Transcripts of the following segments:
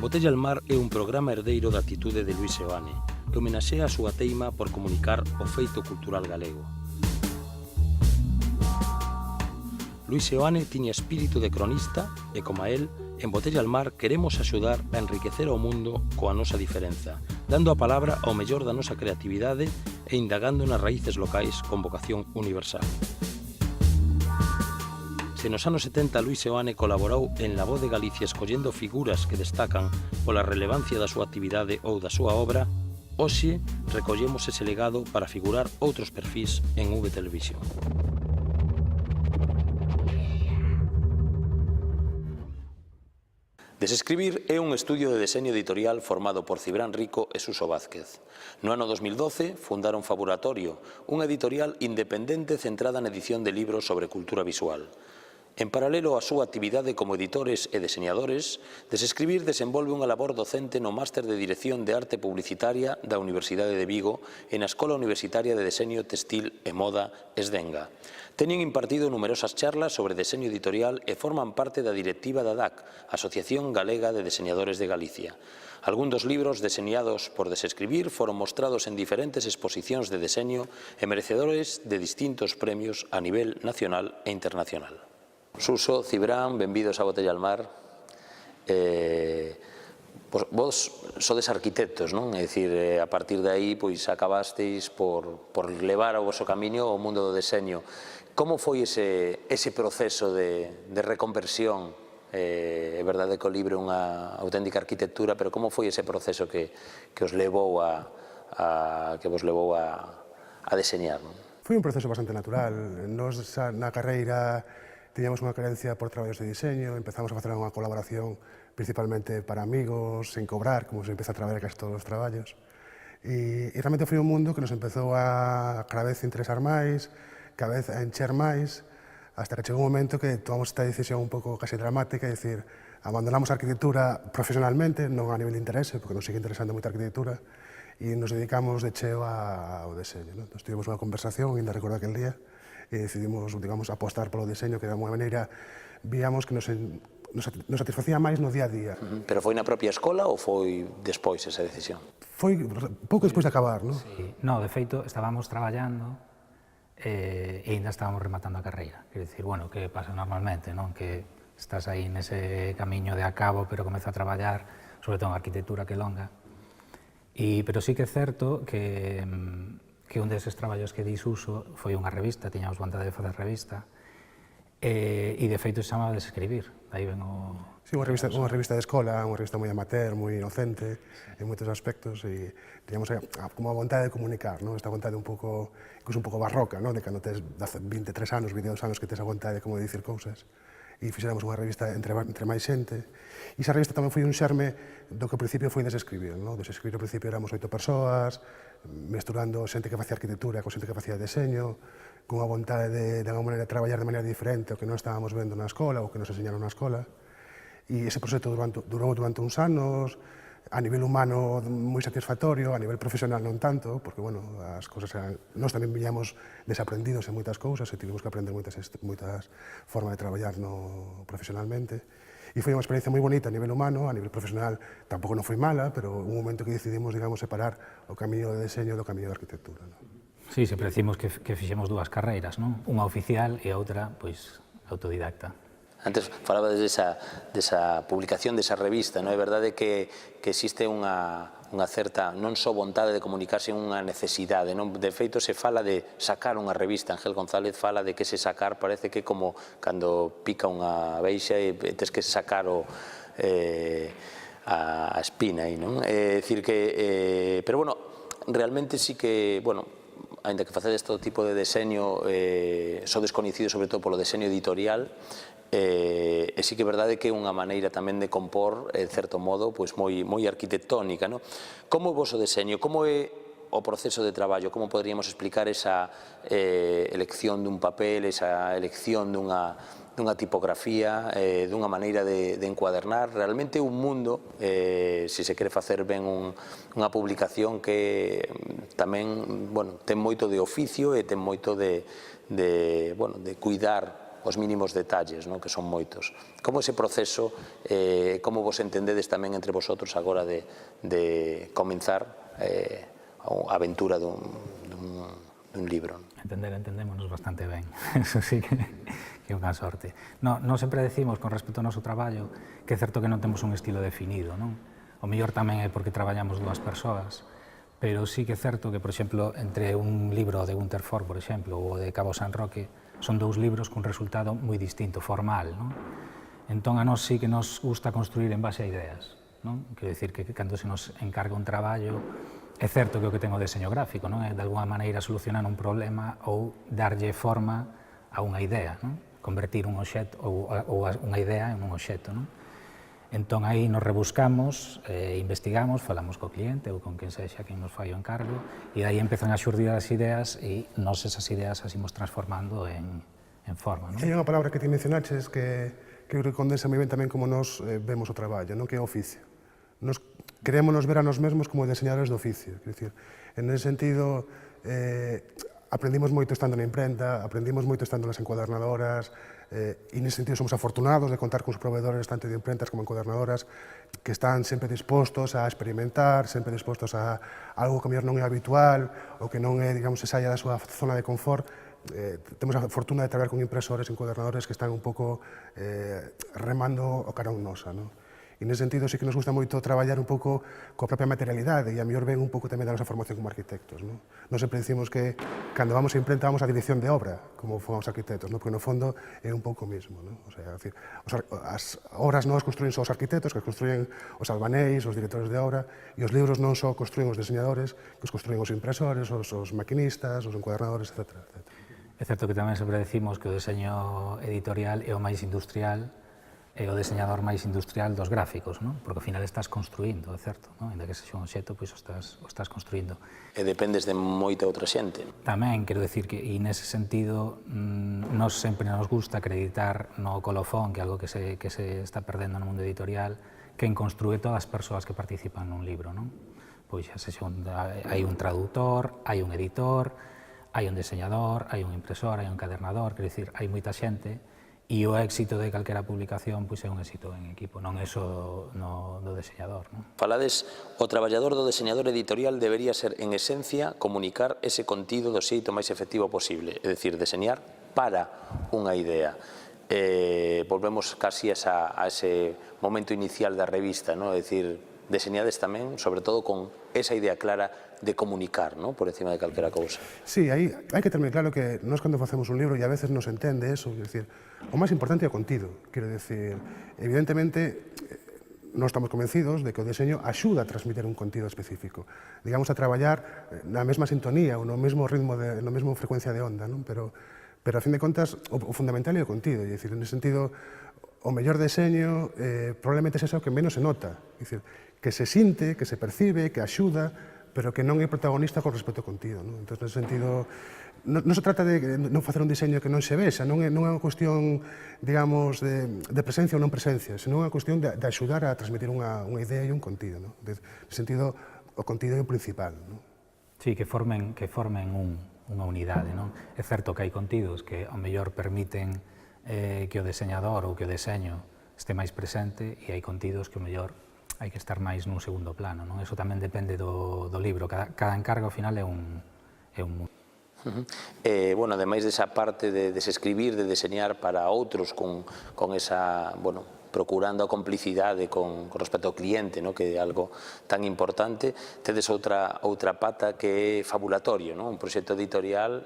Botella al mar é un programa herdeiro da actitude de Luís Seoane, que homenaxea a súa teima por comunicar o feito cultural galego. Luís Seoane tiña espírito de cronista e, como a él, en Botella al mar queremos axudar a enriquecer o mundo coa nosa diferenza, dando a palabra ao mellor da nosa creatividade e indagando nas raíces locais con vocación universal. Se nos anos 70 Luís Seoane colaborou en La Voz de Galicia escollendo figuras que destacan pola relevancia da súa actividade ou da súa obra, hoxe recollemos ese legado para figurar outros perfís en V Televisión. Desescribir é un estudio de deseño editorial formado por Cibrán Rico e Suso Vázquez. No ano 2012 fundaron Fabulatorio, unha editorial independente centrada na edición de libros sobre cultura visual. En paralelo á súa actividade como editores e deseñadores, Desescribir desenvolve unha labor docente no Máster de Dirección de Arte Publicitaria da Universidade de Vigo e na Escola Universitaria de Deseño Textil e Moda Esdenga. Teñen impartido numerosas charlas sobre deseño editorial e forman parte da directiva da DAC, Asociación Galega de Deseñadores de Galicia. Algún dos libros deseñados por Desescribir foron mostrados en diferentes exposicións de deseño e merecedores de distintos premios a nivel nacional e internacional. Suso, Cibrán, benvidos a Botella al mar. Vos sodes arquitectos, non? É dicir, a partir de aí acabasteis por levar ao vosso camiño o mundo do deseño. Como foi ese proceso de reconversión? É verdade que o libro é unha auténtica arquitectura, pero como foi ese proceso que vos levou a deseñar? Foi un proceso bastante natural. Nos na carreira tiñamos unha creencia por traballos de diseño, empezamos a facer unha colaboración principalmente para amigos, sen cobrar, como se empeza a traballar casi todos os traballos. E realmente foi un mundo que nos empezou a cada vez interesar máis, cada vez a encher máis, hasta que chegou un momento que tomamos esta decisión un pouco casi dramática, é dicir, abandonamos a arquitectura profesionalmente, non a nivel de interese, porque nos sigue interesando moita arquitectura, e nos dedicamos de cheo ao deseño. Nos tivemos unha conversación, ainda recordo aquel día, e decidimos, digamos, apostar polo deseño, que de alguma maneira víamos que nos satisfacía máis no día a día. Pero foi na propia escola ou foi despois esa decisión? Foi pouco despois de acabar, non? Sí. No, de feito, estábamos traballando e ainda estábamos rematando a carreira. Quer dicir, bueno, que pasa normalmente, non? Que estás aí nese camiño de acabo, pero comeza a traballar, sobre todo en arquitectura que longa. Pero sí que é certo que un deses traballos que dis uso foi unha revista, tiñamos vontade de facer revista, e de feito se chamaba Desescribir, aí ven o... Sí, unha revista de escola, unha revista moi amateur, moi inocente, en moitos aspectos, e teníamos como a vontade de comunicar, non? Esta vontade un pouco, incluso un pouco barroca, non? De cando tes 23 anos, 22 anos que tes a vontade como de dicir cousas, e fixéramos unha revista entre máis xente, e esa revista tamén foi un xerme do que ao principio foi Desescribir, non? Desescribir ao principio éramos 8 persoas, mesturando xente que facía arquitectura con xente que facía deseño, con unha vontade de alguma maneira traballar de maneira diferente ao que non estábamos vendo na escola ou que nos enseñaron na escola, e ese proxecto durou durante uns anos, a nivel humano moi satisfactorio, a nivel profesional non tanto, porque, bueno, as cousas eran... Nós tamén viñamos desaprendidos en moitas cousas e tivemos que aprender moitas formas de traballar profesionalmente. E foi unha experiencia moi bonita a nivel humano, a nivel profesional tampouco non foi mala, pero un momento que decidimos, digamos, separar o camiño de deseño do camiño de arquitectura. Sí, sempre decimos que fixemos dúas carreiras, non? Unha oficial e a outra, pois, autodidacta. Antes falaba desa publicación desa revista, non é verdade que existe unha certa, non só vontade de comunicarse, unha necesidade, non? De feito se fala de sacar unha revista, Ángel González fala de que ese sacar parece que como cando pica unha abeixa e tes que sacar a espina aí, non? É dicir que, pero bueno, realmente sí que, bueno, ainda que facedes todo tipo de deseño, sodes coñecidos sobre todo polo deseño editorial, e sí que é verdade que é unha maneira tamén de compor, en certo modo, moi arquitectónica, non? Como é o vosso deseño? Como é o proceso de traballo? Como poderíamos explicar esa elección dun papel, esa elección dunha tipografía, dunha maneira de encuadernar? Realmente é un mundo, se se quere facer ben unha publicación que tamén ten moito de oficio e ten moito de cuidar os mínimos detalles, non? Que son moitos. Como ese proceso, como vos entendedes tamén entre vosotros agora de comenzar a aventura dun libro? Entendémonos bastante ben, eso sí que é unha sorte. Non sempre decimos, con respecto ao noso traballo, que é certo que non temos un estilo definido, non? O mellor tamén é porque traballamos dúas persoas, pero sí que é certo que, por exemplo, entre un libro de Gunter Ford, por exemplo, ou de Cabo San Roque, son dous libros cun resultado moi distinto, formal, non? Entón, a nós sí que nos gusta construir en base a ideas, non? Quero dicir que cando se nos encarga un traballo, é certo que o que ten o deseño gráfico, non? É de alguma maneira solucionar un problema ou darlle forma a unha idea, non? Convertir un obxecto ou unha idea en un obxecto, non? Entón, aí nos rebuscamos, investigamos, falamos co cliente ou con quen sexa quen nos fai o encargo e aí empezan a xurdir as ideas e nós esas ideas as imos transformando en forma, non? Hai unha palabra que ti mencionaches que creo que condensa moi ben tamén como nos vemos o traballo, non? Que é o oficio. Nos querémonos ver a nós mesmos como diseñadores de oficio. Quer dizer, en ese sentido, aprendimos moito estando na imprenta, aprendimos moito estando nas encuadernadoras, e nese sentido somos afortunados de contar con os proveedores tanto de imprentas como encuadernadoras que están sempre dispostos a experimentar, sempre dispostos a algo que mellor non é habitual ou que non é, digamos, se saia da súa zona de confort. Temos a fortuna de traballar con impresores e encuadernadores que están un pouco remando o carón nosa, non? E nese sentido sí que nos gusta moito traballar un pouco coa propia materialidade e a mellor ven un pouco tamén da nosa formación como arquitectos, non? Nos sempre dicimos que cando vamos a imprenta vamos a dirección de obra, como fomos arquitectos, non? Porque no fondo é un pouco o mismo, non? O sea, decir, as obras non as construyen só os arquitectos, que as construyen os albanéis, os directores de obra, e os libros non só construyen os diseñadores, que os construyen os impresores, os maquinistas, os encuadernadores, etc. É certo que tamén sempre decimos que o deseño editorial é o máis industrial, é o deseñador máis industrial dos gráficos, non? Porque ao final estás construindo, é certo, non? Ainda que sexa un obxecto, pois o estás construindo. E dependes de moita outra xente. Tamén, quero decir que, e nese sentido, nos sempre nos gusta acreditar no colofón, que é algo que se está perdendo no mundo editorial, quen construe todas as persoas que participan nun libro, non? Pois xa sexa hai un traductor, hai un editor, hai un deseñador, hai un impresor, hai un encadernador, quero dicir, hai moita xente, e o éxito de calquera publicación pois é un éxito en equipo, non é só do deseñador, non? Falades, o traballador do deseñador editorial debería ser, en esencia, comunicar ese contido do xeito máis efectivo posible, é dicir, deseñar para unha idea. Volvemos casi a ese momento inicial da revista, non? É dicir, deseñades tamén, sobre todo, con esa idea clara de comunicar, ¿no? Por encima de calquera cousa. Sí, aí hai que ter moi claro que nós cando facemos un libro e a veces nos entende eso, quer decir, o máis importante é o contido, quero decir, evidentemente nós estamos convencidos de que o deseño axuda a transmitir un contido específico, digamos a traballar na mesma sintonía ou no mesmo ritmo, na mesma frecuencia de onda, non? Pero a fin de contas o fundamental é o contido, é dicir, en ese sentido o mellor deseño probablemente é o que menos se nota, é dicir, que se sinte, que se percibe, que axuda, pero que non é protagonista con respecto ao contido, non? Entón, nese sentido, non se trata de non facer un diseño que non se vexa, non é unha cuestión, digamos, de presencia ou non presencia, senón unha cuestión de axudar a transmitir unha idea e un contido, non? Nese sentido, o contido é o principal, non? Sí, que formen unha unidade, non? É certo que hai contidos que ao mellor permiten que o deseñador ou que o deseño este máis presente e hai contidos que ao mellor hai que estar máis nun segundo plano, non? Eso tamén depende do libro, cada encargo ao final é un mundo. Bueno, ademais desa parte de desescribir, de deseñar para outros con esa, bueno, procurando a complicidade con respecto ao cliente, no? Que é algo tan importante, tedes outra pata que é fabulatorio, no? Un proxecto editorial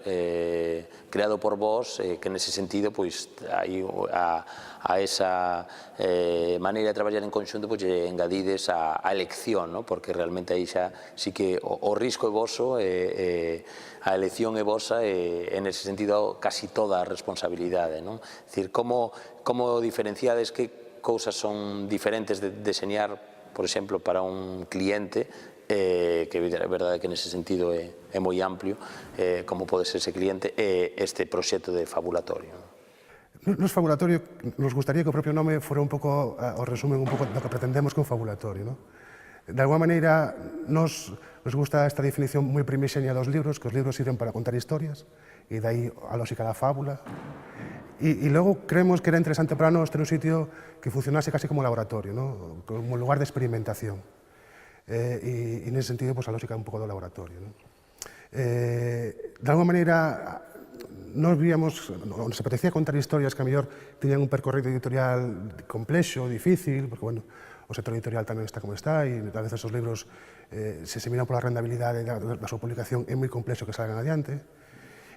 creado por vós que nese sentido pois hai a esa maneira de traballar en conxunto pois engadides a elección, no? Porque realmente aí xa sí que o risco é voso, a elección é vosa e nese sentido casi toda a responsabilidade, non? É dicir, como diferenciades que cousas son diferentes de deseñar, por exemplo, para un cliente, que é verdade que nese sentido é moi amplio, como pode ser ese cliente, este proxecto de fabulatorio. Nos fabulatorio, nos gustaría que o propio nome fora un pouco, o resumen un pouco do que pretendemos que un fabulatorio, non? De alguma maneira, nos gusta esta definición moi primixeña dos libros, que os libros sirven para contar historias, e dai a lógica da fábula. Y luego creemos que era interesante para nós ter un sitio que funcionase casi como laboratorio, ¿no? Como lugar de experimentación. Y en ese sentido, pues, a lógica un pouco do laboratorio, ¿no? De alguma maneira, nos víamos, nos apetecía contar historias que a mellor tiñan un percorrido editorial complexo, difícil, porque, bueno, o sector editorial tamén está como está, e a veces os libros, se miran pola rendabilidade da súa publicación, é moi complexo que salgan adiante.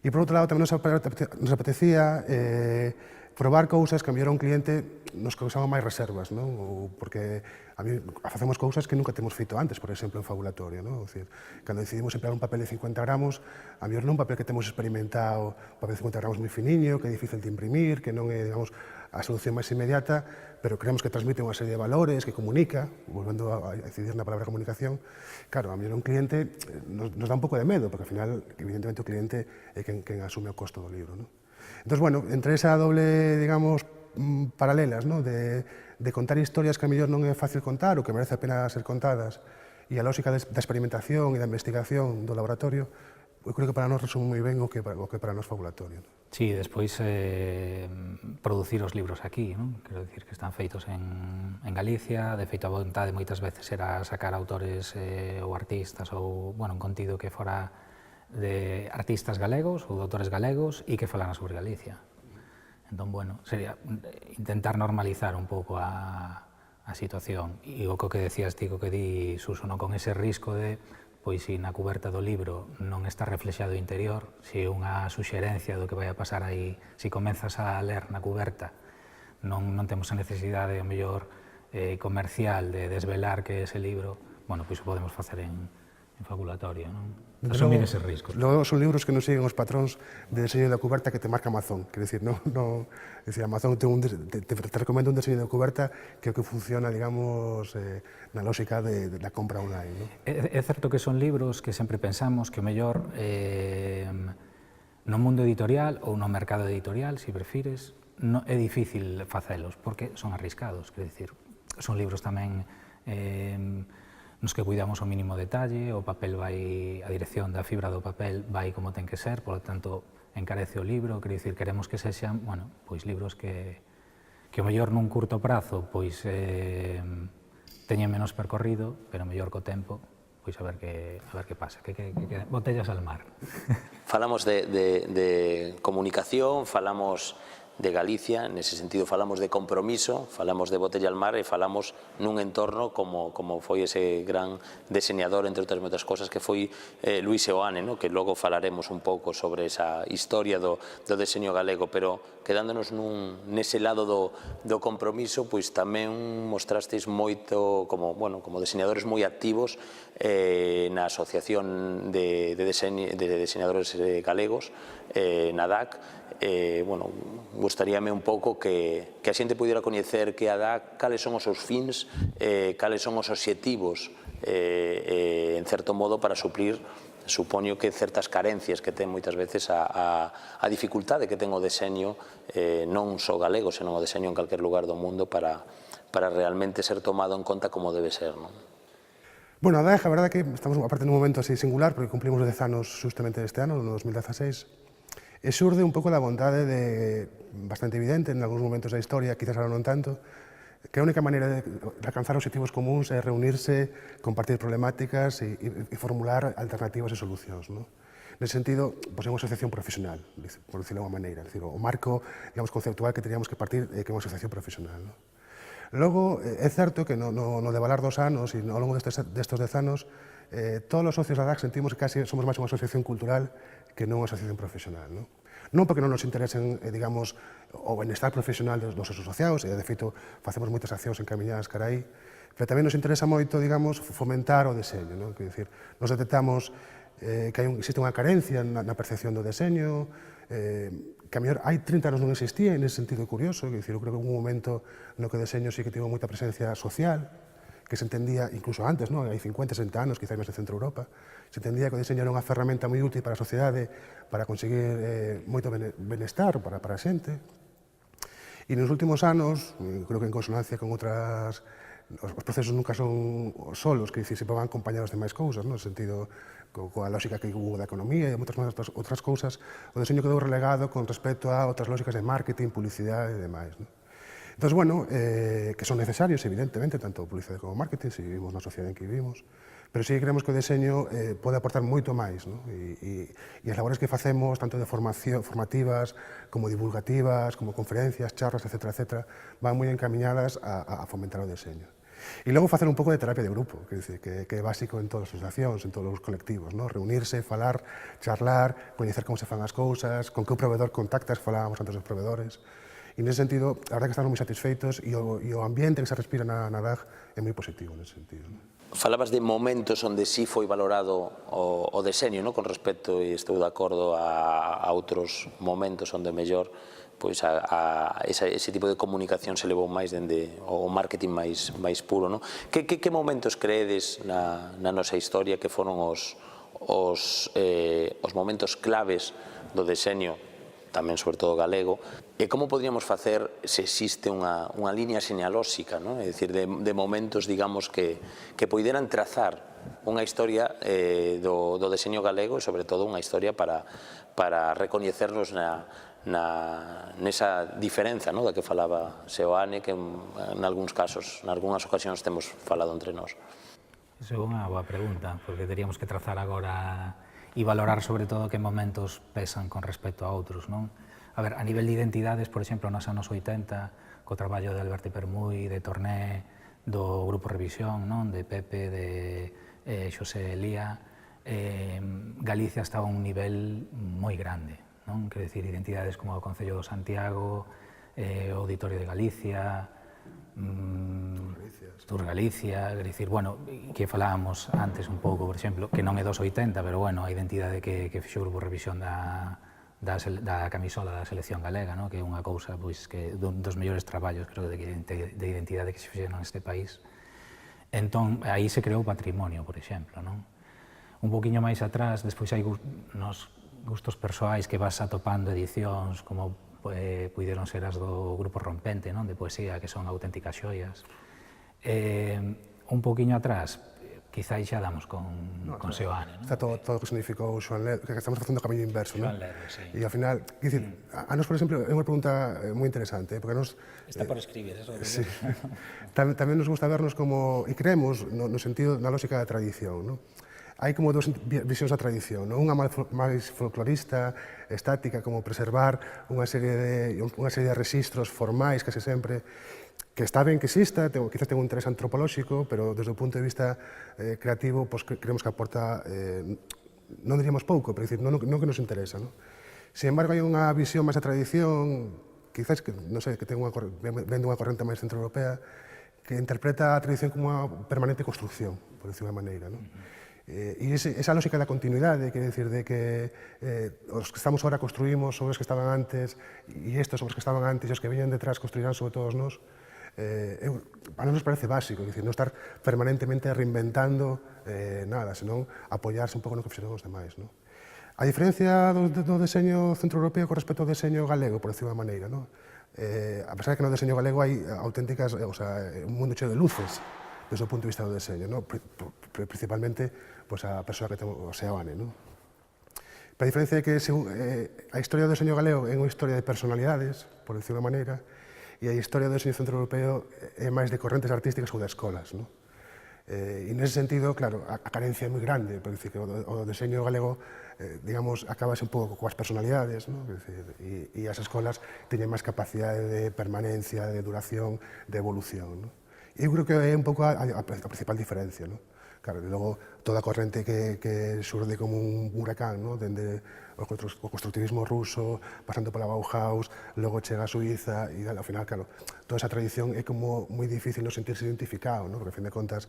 E, por outro lado, tamén nos apetecía probar cousas que a mellor a un cliente nos causaban máis reservas, non? Ou porque facemos cousas que nunca temos feito antes, por exemplo, en fabulatorio, non? Ou dicir, cando decidimos emplear un papel de 50 gramos, a mellor non un papel que temos experimentado, un papel de 50 gramos moi finiño, que é difícil de imprimir, que non é, digamos, a solución máis inmediata, pero creemos que transmite unha serie de valores, que comunica, volvendo a decidir na palabra comunicación. Claro, a mellor un cliente nos dá un pouco de medo, porque, ao final, evidentemente, o cliente é quen asume o costo do libro, non? Entón, bueno, entre esa doble, digamos, paralelas, ¿no? de contar historias que a mellor non é fácil contar ou que merece a pena ser contadas, e a lógica da experimentación e da investigación do laboratorio, eu creo que para nós resume moi ben o que para nós fabulatorio. Sí, despois producir os libros aquí, non? Quero dicir que están feitos en Galicia, de feito a vontade moitas veces era sacar autores ou artistas ou, bueno, un contido que fora de artistas galegos ou de autores galegos e que falaran sobre Galicia. Entón, bueno, sería intentar normalizar un pouco a situación. E o que decías ti, o que di Suso, non? Con ese risco de, pois, se na cuberta do libro non está reflexado o interior, se é unha suxerencia do que vai a pasar aí, se comenzas a ler na cuberta, non temos a necesidade, o mellor, comercial de desvelar que é ese libro, bueno, pois o podemos facer en fabulatorio, non? Asumir ese risco. Logo son libros que non siguen os patróns de deseño da cuberta que te marca Amazon. Quer decir, Amazon te recomenda un deseño de cuberta que é o que funciona, digamos, na lógica da compra online, non? É certo que son libros que sempre pensamos que o mellor no mundo editorial ou no mercado editorial, se prefires, é difícil facelos, porque son arriscados, quer decir, son libros tamén nos que cuidamos o mínimo detalle, o papel vai, a dirección da fibra do papel vai como ten que ser, por lo tanto, encarece o libro, quer dicir, queremos que sexan, bueno, pois libros que o mellor nun curto prazo, pois teñen menos percorrido, pero mellor co tempo, pois a ver que pasa, que botellas al mar. Falamos de comunicación, falamos de Galicia, nese sentido falamos de compromiso, falamos de botella al mar e falamos nun entorno como foi ese gran deseñador, entre outras moitas cosas, que foi Luis Seoane, ¿no? Que logo falaremos un pouco sobre esa historia do deseño galego, pero quedándonos nese lado do compromiso, pois tamén mostrastes moito como deseñadores moi activos na Asociación de Deseñadores Galegos, na DAC. Gustaríame un pouco que a xente pudiera coñecer que a DAC, cales son os seus fins, cales son os obxectivos, en certo modo, para suplir, supoño que certas carencias que ten moitas veces a dificultade que ten o deseño, non só galego, senón o deseño en calquer lugar do mundo para realmente ser tomado en conta como debe ser, non? Bueno, a DAG, a verdade que estamos aparte nun momento así singular, porque cumplimos 10 anos justamente este ano, no 2016, e xurde un pouco da vontade bastante evidente en algúns momentos da historia, quizás ahora non tanto, que a única maneira de alcanzar obxectivos comuns é reunirse, compartir problemáticas e formular alternativas e solucións, non? Nese sentido, é unha asociación profesional, por decirlo de unha maneira, o marco, digamos, conceptual que teríamos que partir é que é unha asociación profesional, non? Logo, é certo que no devalar dos anos e ao longo destes 10 anos, todos os socios da DAC sentimos que casi somos máis unha asociación cultural que non unha asociación profesional, non? Non porque non nos interesen, digamos, o benestar profesional dos nosos asociados, e, de feito, facemos moitas accións encaminhadas cara aí, pero tamén nos interesa moito, digamos, fomentar o deseño, non? Quer dicir, nos detectamos que existe unha carencia na percepción do deseño, que a mellor hai 30 anos non existía, e nese sentido curioso, que eu creo que houve un momento no que o deseño sí que tivo moita presencia social, que se entendía, incluso antes, non? Hai 50, 60 anos, quizás máis de Centro Europa, se entendía que o deseño era unha ferramenta moi útil para a sociedade, para conseguir moito benestar para a xente. E nos últimos anos, creo que en consonancia con outras os procesos nunca son solos, que dicir, sempre van acompañados de máis cousas, no sentido, coa lógica que hubo da economía e moitas outras cousas, o deseño quedou relegado con respecto a outras lógicas de marketing, publicidade e demais. No? Entón, bueno, que son necesarios, evidentemente, tanto publicidade como marketing, se vivimos na sociedade en que vivimos, pero sí creemos que o deseño pode aportar moito máis, no? E as labores que facemos, tanto de formativas, como divulgativas, como conferencias, charlas, etc., van moi encamiñadas a fomentar o deseño. E logo facer un pouco de terapia de grupo, que é básico en todas as asociacións, en todos os colectivos, no? Reunirse, falar, charlar, coñecer como se fan as cousas, con que proveedor contactas, falábamos antes dos proveedores. E nese sentido, a verdade que estamos moi satisfeitos e o ambiente que se respira na DAG é moi positivo nese sentido. Falabas de momentos onde sí foi valorado o deseño, con respecto, e estou de acordo, a outros momentos onde mellor pois ese tipo de comunicación se levou máis dende o marketing máis puro. Que momentos creedes na nosa historia que foron os momentos claves do deseño, tamén sobre todo galego, e como podríamos facer se existe unha línea señalóxica, é dicir, de momentos, digamos, que poideran trazar unha historia do deseño galego e, sobre todo, unha historia para recoñecernos nesa diferenza da que falaba Seoane, que en algúns casos, en algunhas ocasións temos falado entre nós. Esa é unha boa pregunta, porque teríamos que trazar agora e valorar sobre todo que momentos pesan con respecto a outros, non? A ver, a nivel de identidades, por exemplo, nos anos 80, co traballo de Alberto Permuy, de Torné, do Grupo Revisión, non? De Pepe, de Xosé Elía, Galicia estaba a un nivel moi grande, non? Quero dicir, identidades como o Concello do Santiago, o Auditorio de Galicia, Tour Galicia, quer dicir, bueno, que falábamos antes un pouco, por exemplo, que non é dos 80, pero, bueno, a identidade que fixo o Grupo Revisión da camisola da selección galega, que é unha cousa, pois, que dos mellores traballos, creo, de identidade que se fixeron neste país. Entón, aí se creou patrimonio, por exemplo, non? Un poquinho máis atrás, despois hai nos gustos persoais que vas atopando edicións como puideron ser as do Grupo Rompente, de poesía, que son auténticas xoias. Un poquinho atrás, quizás xa damos con Seoane. Está todo o que significou Xoán Ledro, que estamos facendo o camiño inverso. Xoán Ledro, sí. E ao final, a nos, por exemplo, é unha pregunta moi interesante, porque nos... Está por escribir, eso. Sí. Tamén nos gusta vernos como, e creemos no sentido, na lógica da tradición, non? Hai como dúas visións da tradición, unha máis folclorista, estática, como preservar unha serie de registros formais, case sempre, que está ben que exista, quizás ten un interés antropolóxico, pero desde o punto de vista creativo, creemos que aporta, non diríamos pouco, pero non que nos interesa. Sin embargo, hai unha visión máis da tradición, quizás, non sei, que vende unha corrente máis centroeuropea, que interpreta a tradición como unha permanente construcción, por decir unha maneira. E esa lógica da continuidade, quer decir, de que os que estamos ahora construímos sobre os que estaban antes, e estos sobre os que estaban antes, e os que veñen detrás construirán sobre todos nós, a nos parece básico, non estar permanentemente reinventando nada, senón apoiarse un pouco no que fixeron os demais. A diferencia do deseño centroeuropeo con respecto ao deseño galego, por decir unha maneira, a pesar de que no deseño galego hai auténticas, un mundo cheo de luces, desde o punto de vista do deseño, principalmente a persoa que ten o Seoane. Pero a diferencia de que a historia do deseño galego é unha historia de personalidades, por decir unha maneira, e a historia do deseño centroeuropeo é máis de correntes artísticas ou de escolas. E nese sentido, claro, a carencia é moi grande, por decir que o deseño galego, digamos, acabase un pouco coas personalidades, e as escolas teñen máis capacidade de permanencia, de duración, de evolución. Eu creo que é un pouco a principal diferencia. Claro, e logo toda a corrente que xurde como un huracán, dende o constructivismo ruso, pasando pola Bauhaus, logo chega a Suiza, e ao final, claro, toda esa tradición é como moi difícil non sentirse identificado, porque, a fin de contas,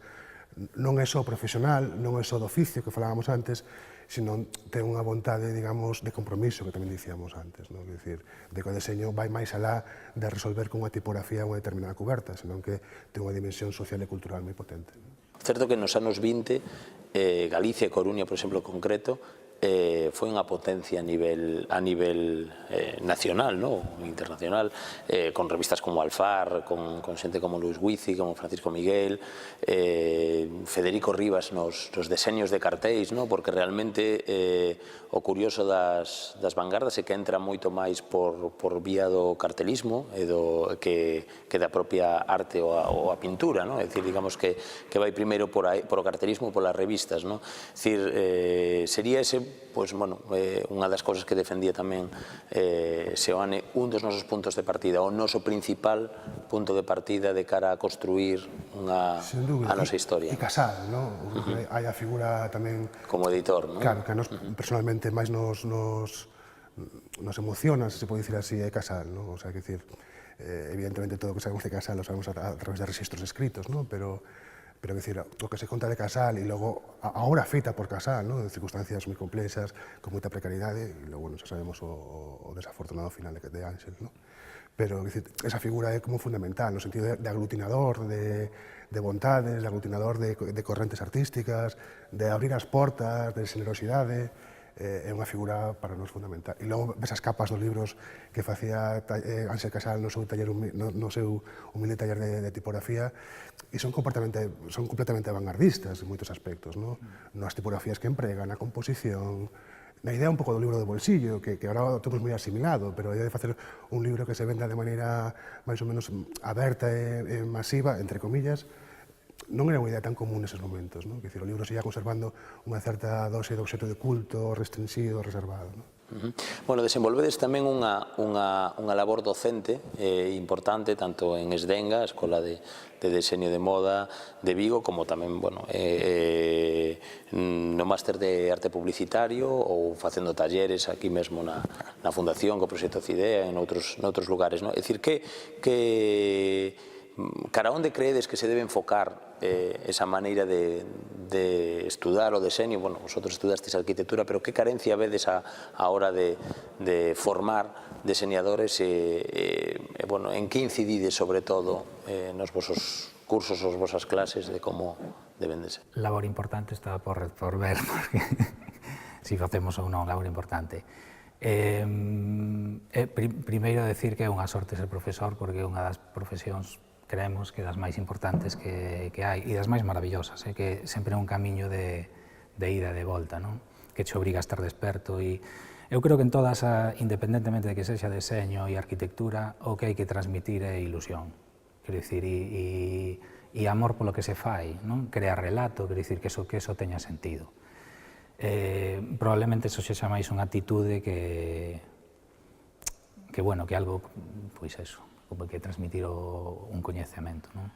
non é só profesional, non é só do oficio, que falábamos antes, sino ten unha vontade, digamos, de compromiso, que tamén dicíamos antes, é dicir, de que o deseño vai máis alá de resolver con unha tipografía unha determinada cuberta, senón que ten unha dimensión social e cultural moi potente. Certo que nos anos 20, Galicia e Coruña, por exemplo, concreto, foi unha potencia a nivel nacional, no? Internacional, con revistas como Alfar, con xente como Luis Guizi, como Francisco Miguel, Federico Rivas nos deseños de cartéis, no? Porque realmente o curioso das vanguardas é que entra moito máis por vía do cartelismo que da propia arte ou a pintura, no? É dicir, digamos que vai primeiro por o cartelismo, polas revistas, no? É dicir, sería ese, pois, bueno, unha das cousas que defendía tamén Seoane, un dos nosos puntos de partida, o noso principal punto de partida de cara a construir a nosa historia. E Casal, non? Hai a figura tamén... Como editor, non? Claro, que a nos personalmente máis nos emociona, se pode dicir así, é Casal, non? O sea, que dicir, evidentemente todo o que sabemos de Casal lo sabemos a través de registros escritos, non? Pero que decir, o que se conta de Casal e logo a obra feita por Casal, ¿no? En circunstancias moi complexas, con moita precariedade, e logo xa sabemos o desafortunado final de Ángel, ¿no? Pero decir, esa figura é como fundamental, no sentido de aglutinador de vontades, de aglutinador de correntes artísticas, de abrir as portas, de generosidade, é unha figura para nós fundamental. E logo ves as capas dos libros que facía Ángel Casal no seu humilde taller de tipografía, e son completamente vanguardistas en moitos aspectos, no? Nas tipografías que emprega, na composición, na idea un pouco do libro de bolsillo, que agora o temos moi asimilado, pero a idea de facer un libro que se venda de maneira máis ou menos aberta e masiva, entre comillas, non era unha idea tan común neses momentos, non? Que, o libro se ia conservando unha certa dose de obxecto de culto, restringido, reservado, non? Bueno, desenvolvedes tamén unha labor docente importante, tanto en Esdenga, a Escola de Deseño de Moda de Vigo, como tamén, bueno, no máster de arte publicitario ou facendo talleres aquí mesmo na Fundación, co proxecto Cidea, en outros lugares, non? É dicir, cara onde creedes que se debe enfocar esa maneira de estudar o deseño? Bueno, vosotros estudastes arquitectura, pero que carencia vedes a hora de formar deseñadores bueno, en que incidides sobre todo nos vosos cursos, as vosas clases de como deben de ser? Labor importante está por ver, porque si facemos ou non, labor importante. Primeiro decir que é unha sorte ser profesor, porque é unha das profesións, creemos, que das máis importantes que hai e das máis maravillosas, que sempre é un camiño de ida e de volta, non? Que te obriga a estar desperto. E eu creo que en todas, independentemente de que sexa deseño e arquitectura, o que hai que transmitir é ilusión, quero dicir, e amor polo que se fai, non? Crear relato, quero dicir, que eso teña sentido. Probablemente eso xa máis unha actitude que algo, pois eso, como que transmitir un coñecemento, non?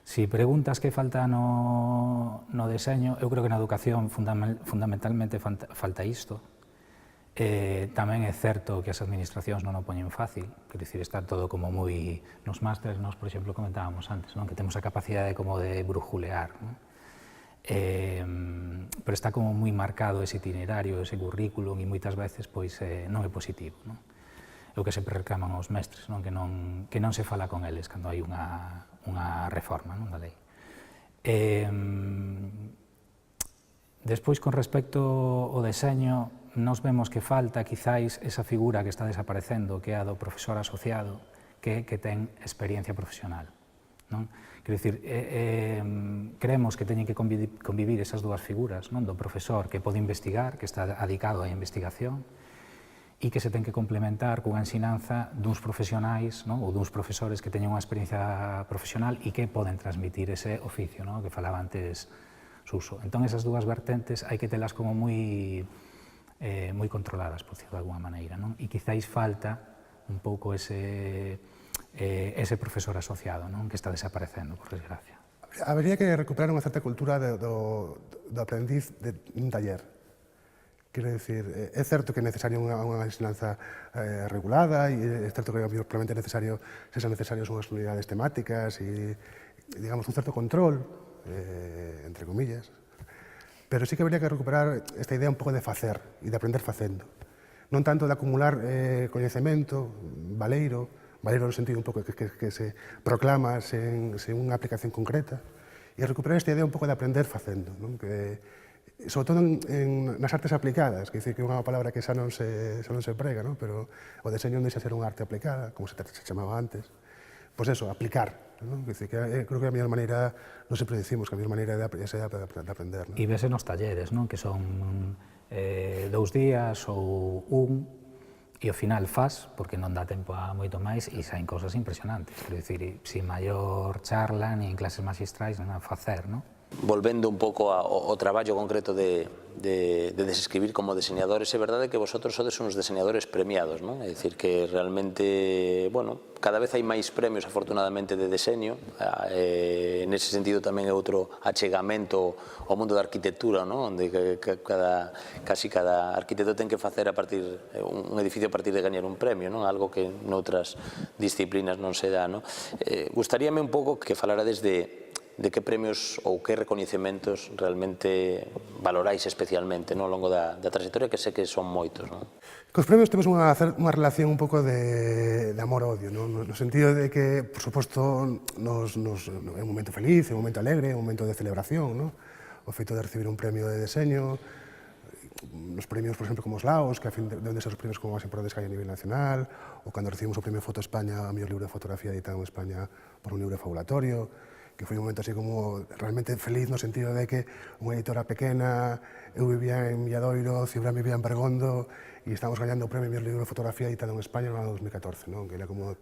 Si preguntas que falta no deseño, eu creo que na educación fundamentalmente falta isto. Tamén é certo que as administracións non o poñen fácil, quer dicir, está todo como moi... Nos másteres, nós, por exemplo, comentábamos antes, non? Que temos a capacidade como de brujulear, non? Pero está como moi marcado ese itinerario, ese currículum, e moitas veces pois non é positivo, non? É o que sempre reclaman os mestres, non? Que non se fala con eles cando hai unha reforma, non, da lei. Despois, con respecto ao deseño, nos vemos que falta, quizáis, esa figura que está desaparecendo, que é a do profesor asociado, que ten experiencia profesional, non? Quero dicir, creemos que teñen que convivir esas dúas figuras, non? Do profesor que pode investigar, que está adicado á investigación, e que se ten que complementar cunha ensinanza duns profesionais, non? Ou duns profesores que teñen unha experiencia profesional e que poden transmitir ese oficio, non? Que falaba antes Suso. Entón, esas dúas vertentes hai que telas como moi controladas, por decirlo de alguma maneira, non? E quizáis falta un pouco ese profesor asociado, non? Que está desaparecendo, por desgracia. Habería que recuperar unha certa cultura do aprendiz de un taller. Quero dicir, é certo que é necesaria unha ensinanza regulada e é certo que probablemente sexan necesarias unhas unidades temáticas e, digamos, un certo control, entre comillas, pero sí que habría que recuperar esta idea un pouco de facer e de aprender facendo. Non tanto de acumular coñecemento, valeiro no sentido un pouco que se proclama sen unha aplicación concreta, e recuperar esta idea un pouco de aprender facendo, non? Que sobre todo nas artes aplicadas, que é unha palabra que xa non se emprega, ¿no? Pero o deseño non deixa ser unha arte aplicada, como se chamaba antes. Pois eso, aplicar, ¿no? Creo que a mellor maneira, non sempre dicimos que a mellor maneira é de aprender, ¿no? E vese nos talleres, non? Que son 2 días ou e ao final faz, porque non dá tempo a moito máis, e saen cosas impresionantes. Quero dicir, sin maior charla, ni en clases magistrais, non a facer, non? Volvendo un pouco ao traballo concreto de desescribir como diseñadores, é verdade que vosotros sodes uns diseñadores premiados, non? É dicir, que realmente, bueno, cada vez hai máis premios, afortunadamente, de deseño. Nese sentido tamén é outro achegamento ao mundo da arquitectura, non? Onde casi cada arquitecto ten que facer un edificio a partir de gañar un premio, non? Algo que noutras disciplinas non se dá, non? Gustaríame un pouco que falarades de que premios ou que recoñecementos realmente valoráis especialmente ao longo da trayectoria, que sei que son moitos, non? Cos premios temos unha relación un pouco de amor-odio, no sentido de que, por suposto, é un momento feliz, é un momento alegre, é un momento de celebración, non? O feito de recibir un premio de deseño, nos premios, por exemplo, como os Laos, que a fin deben de ser os premios como máis importantes que hai a nivel nacional, ou cando recibimos o premio Foto España, a mellor libro de fotografía editado en España por un libro fabulatorio, que foi un momento así como realmente feliz no sentido de que unha editora pequena, eu vivía en Milladoiro, Cibrán vivía en Bergondo, e estábamos gañando o premio mellor libro de fotografía editado en España no ano 2014, non? Que era como,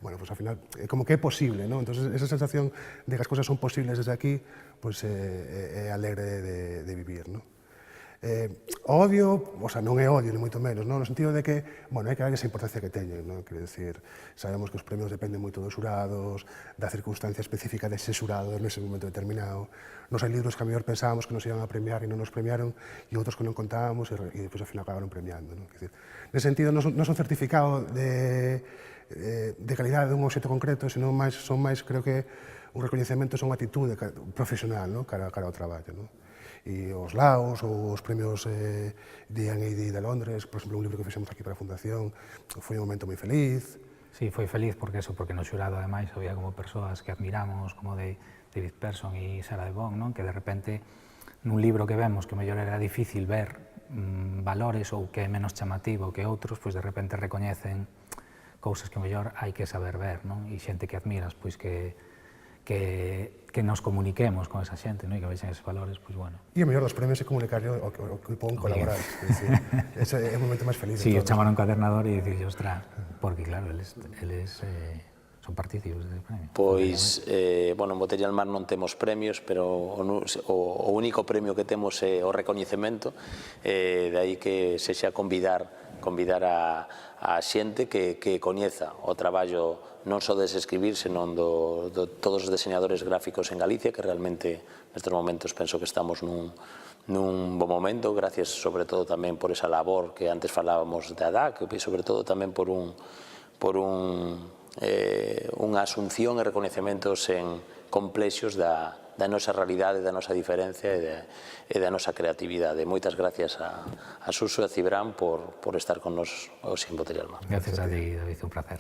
bueno, pues ao final, como que é posible, non? Entonces, esa sensación de que as cousas son posibles desde aquí, pues é alegre de vivir, non? O odio, o sea, non é odio, ni moito menos, non? No sentido de que, bueno, hai que dar esa importancia que teñen, non? Quero dicir, sabemos que os premios dependen moito dos xurados, da circunstancia específica dese xurado nese momento determinado. Nos hai libros que a mellor pensábamos que nos iban a premiar e non nos premiaron, e outros que non contábamos e depois ao final acabaron premiando, non? Quero dicir, nese sentido, non son certificado de calidade dun obxecto concreto, senón son máis, creo que, un recoñecemento, son unha actitude profesional, non? Cara ao traballo, non? E os Laos ou os premios D&AD de Londres, por exemplo, un libro que fixemos aquí para a Fundación, foi un momento moi feliz. Sí, foi feliz porque no xurado, ademais, había como persoas que admiramos, como David Persson e Sarah de Bon, non? Que de repente, nun libro que vemos que mellor era difícil ver valores ou que é menos chamativo que outros, pois de repente recoñecen cousas que mellor hai que saber ver, non? E xente que admiras, pois que nos comuniquemos con esa xente, non? E que vexen esos valores, pois bueno. E o mellor dos premios é comunicar o que pon colaborar. Ese é o momento máis feliz. Sí, o chamar a un cadernador e dicir, ostra, porque claro, eles son partícipes desse premio. Pois, bueno, en Botella al Mar non temos premios, pero o único premio que temos é o recoñecemento, de aí que sexa convidar a xente que coñeza o traballo non só de escribir, senón de todos os diseñadores gráficos en Galicia, que realmente nestes momentos penso que estamos nun bo momento, gracias sobre todo tamén por esa labor que antes falábamos de ADAC, e sobre todo tamén por unha asunción e recoñecementos en complexos da nosa realidade, da nosa diferencia e da nosa creatividade. Moitas gracias a Suso e a Cibrán por estar con nos hoxe en Botella al Mar. Gracias a ti, David, un placer.